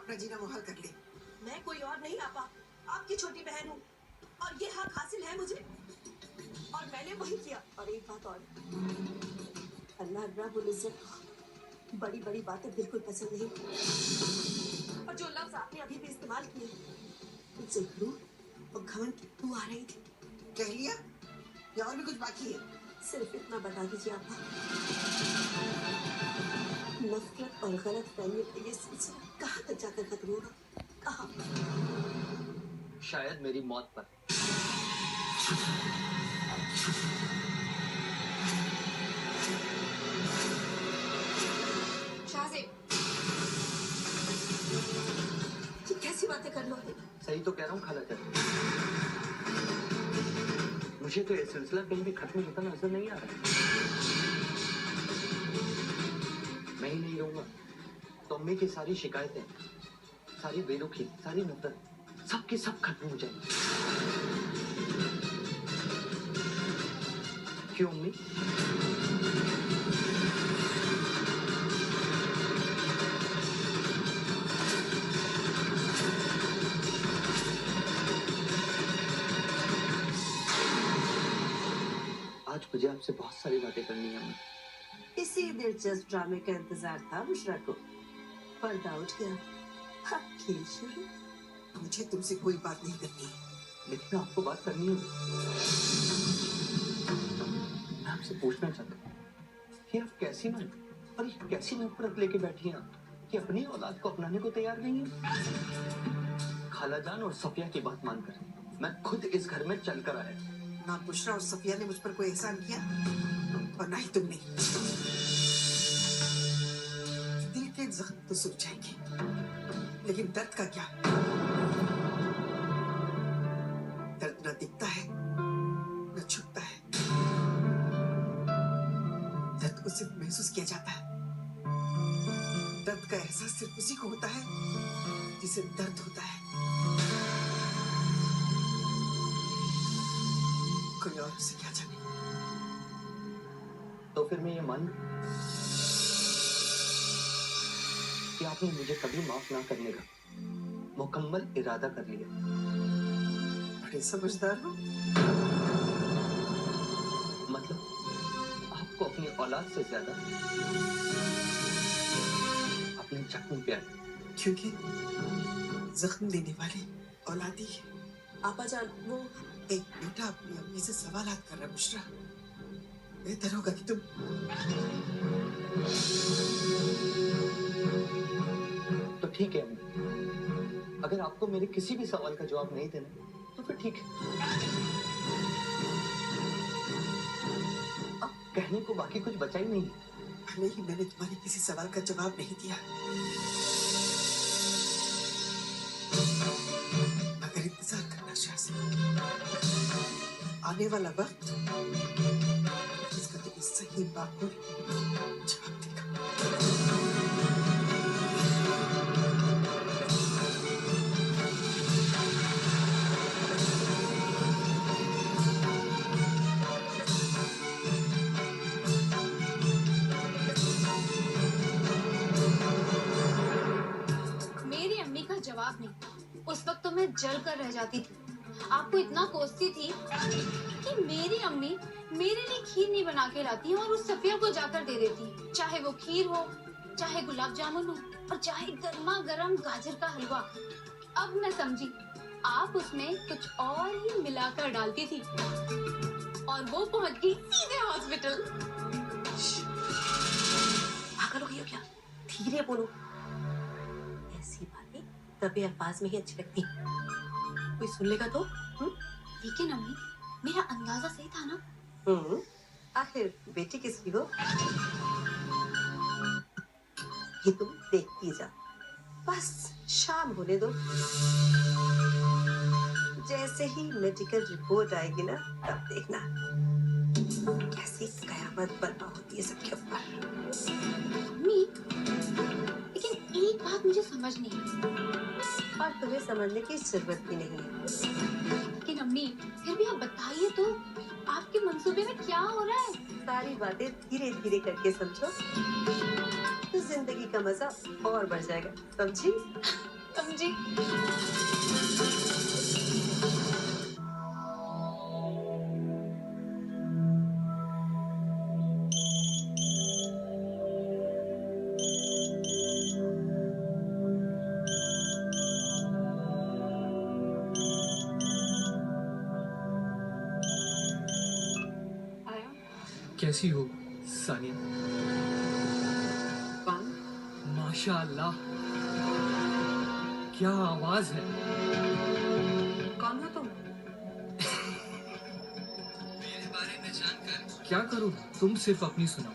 अपना जीना मुहाल कर ले। मैं कोई और नहीं आपा, आपकी छोटी बहन हूँ और ये हक हासिल है मुझे और मैंने वही किया। और एक बात और, अल्लाह रब्बुल इज्जत बड़ी बड़ी बातें बिल्कुल पसंद नहीं, और जो लफ्ज आपने अभी भी इस्तेमाल किए उनसे गुरूर और घमंड की बू आ रही थी। कह लिया या और भी कुछ बाकी है? सिर्फ इतना बता दीजिए आपा, नफरत और गलत फहमी का ये सिलसिला कहाँ तक जाकर खत्म होगा? कहाँ? शायद मेरी मौत पर। शाहज़ेब, ये कैसी बातें कर लोगे? सही तो कह रहा हूँ खाला जान। मुझे तो ये सिलसिला कहीं भी खत्म होता नजर नहीं आ रहा। मैं ही नहीं रहूंगा तो अम्मी की सारी शिकायतें, सारी बेरुखी, सारी नफरत, सबकी सब खत्म हो जाएंगी। क्यों अम्मी? आज मुझे आपसे बहुत सारी बातें करनी है अम्मी। इसी दिलचस्प ड्रामे का इंतजार था बुशरा को। पर्दा उठ गया, अब खेल शुरू। मुझे तुमसे कोई बात नहीं करनी है। लेकिन आपको बात करनी है। मैं आपसे पूछना चाहता हूँ कि आप कैसी मन और ये कैसी नफरत लेके बैठी हैं आप कि अपनी औलाद को अपनाने को तैयार नहीं है। खाला जान और सफिया की बात मानकर मैं खुद इस घर में चल कर आया। ना बुशरा और सफिया ने मुझ पर कोई एहसान किया और ना ही तुमने। दिल के जख्म तो सूख जाएंगे, लेकिन दर्द का क्या? दर्द ना दिखता है न छुपता है। दर्द को सिर्फ महसूस किया जाता है। दर्द का एहसास सिर्फ उसी को होता है जिसे दर्द होता है। कोई और उसे क्या जाने। तो फिर मैं ये मान लूं कि आपने मुझे कभी माफ ना करने का मुकम्मल इरादा कर लिया। बड़े समझदार हो। मतलब आपको अपनी औलाद से ज्यादा अपने जख्म पे क्योंकि जख्म देने वाली औलादी है। आपा जान, वो एक बेटा अपनी अम्मी से सवालात कर रहा है बुशरा। बेहतर होगा कि तुम तो ठीक है अम्मी, अगर आपको मेरे किसी भी सवाल का जवाब नहीं देना तो फिर ठीक है। अब कहने को बाकी कुछ बचा ही नहीं। भले ही मैंने तुम्हारे किसी सवाल का जवाब नहीं दिया, मगर इंतजार करना शाहज़ेब। आने वाला वक्त इसका तुम्हें सही माकूल जवाब देगा। मेरी अम्मी का जवाब नहीं। उस वक्त तो मैं जल कर रह जाती थी। आपको इतना कोसती थी कि मेरी अम्मी मेरे लिए खीर नहीं बना के लाती और उस सफिया को जाकर दे देती। चाहे वो खीर हो, चाहे गुलाब जामुन हो और चाहे गर्मा गर्म गाजर का हलवा। अब मैं समझी, आप उसमें कुछ और ही मिलाकर डालती थी और वो पहुंच गई सीधे हॉस्पिटल। पागल हो गई हो क्या? धीरे बोलो। ऐसी बातें तभी अल्फाज में ही अच्छी लगती हैं। कोई सुन लेगा तो? लेकिन अम्मी, मेरा अंदाजा सही था ना? आखिर बेटी किसकी हो? ये तुम देखती जा, बस शाम होने दो। जैसे ही मेडिकल रिपोर्ट आएगी ना, तब देखना कैसी कयामत बर्पा होती है सबके ऊपर। अम्मी, लेकिन एक बात मुझे समझ नहीं आई। और तुम्हें समझने की जरूरत भी नहीं है। लेकिन अम्मी, फिर भी आप बताइए तो, आपके मंसूबे में क्या हो रहा है? सारी बातें धीरे धीरे करके समझो तो जिंदगी का मजा और बढ़ जाएगा, समझी? समझी। कैसी हो सानिया? कौन? माशाअल्लाह, क्या आवाज है। कौन हो तुम? मेरे बारे में जानकर क्या करूं? तुम सिर्फ अपनी सुनाओ।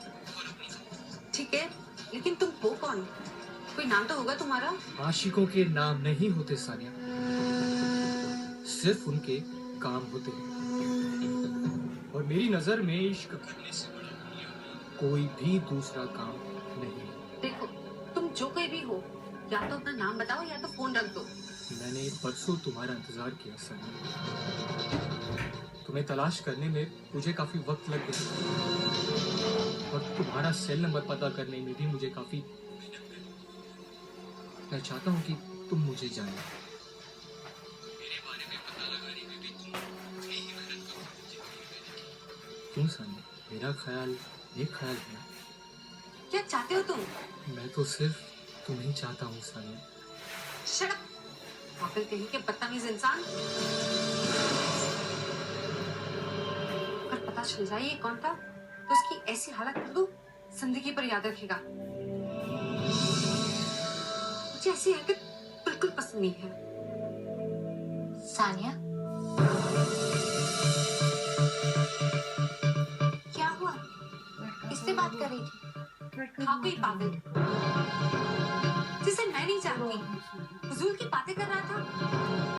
ठीक है, लेकिन तुम हो कौन? कोई नाम तो होगा तुम्हारा? आशिकों के नाम नहीं होते सानिया, सिर्फ उनके काम होते हैं। और मेरी नजर में इश्क करने से बड़ा कोई भी दूसरा काम नहीं। देखो, तुम जो कोई भी हो, या तो अपना नाम बताओ या तो फोन रख दो। मैंने परसों तुम्हारा इंतजार किया सानिया। तुम्हें तलाश करने में मुझे काफी वक्त लग गया और तुम्हारा सेल नंबर पता करने में भी मुझे काफी। मैं चाहता हूँ कि तुम मुझे जानो। मेरे बारे में पता लगाने में भी तुम उतनी ही मेहनत करो जितनी मैंने की। क्यों सानिया, मेरा ख्याल एक ख्याल है। क्या चाहते हो तुम? मैं तो सिर्फ तुम्हें चाहता हूँ सानिया। Shut up! पागल कहीं के बदतमीज इंसान। अगर पता चल जाए ये कौन था, तो उसकी ऐसी हालत कर दो, जिंदगी पर याद रखेगा। मुझे ऐसी हरकत बिल्कुल पसंद नहीं है। सानिया, क्या हुआ? किससे बात कर रही थी? हाँ, कोई पागल जिसे मैं नहीं जानती, फजूल की बातें कर रहा था।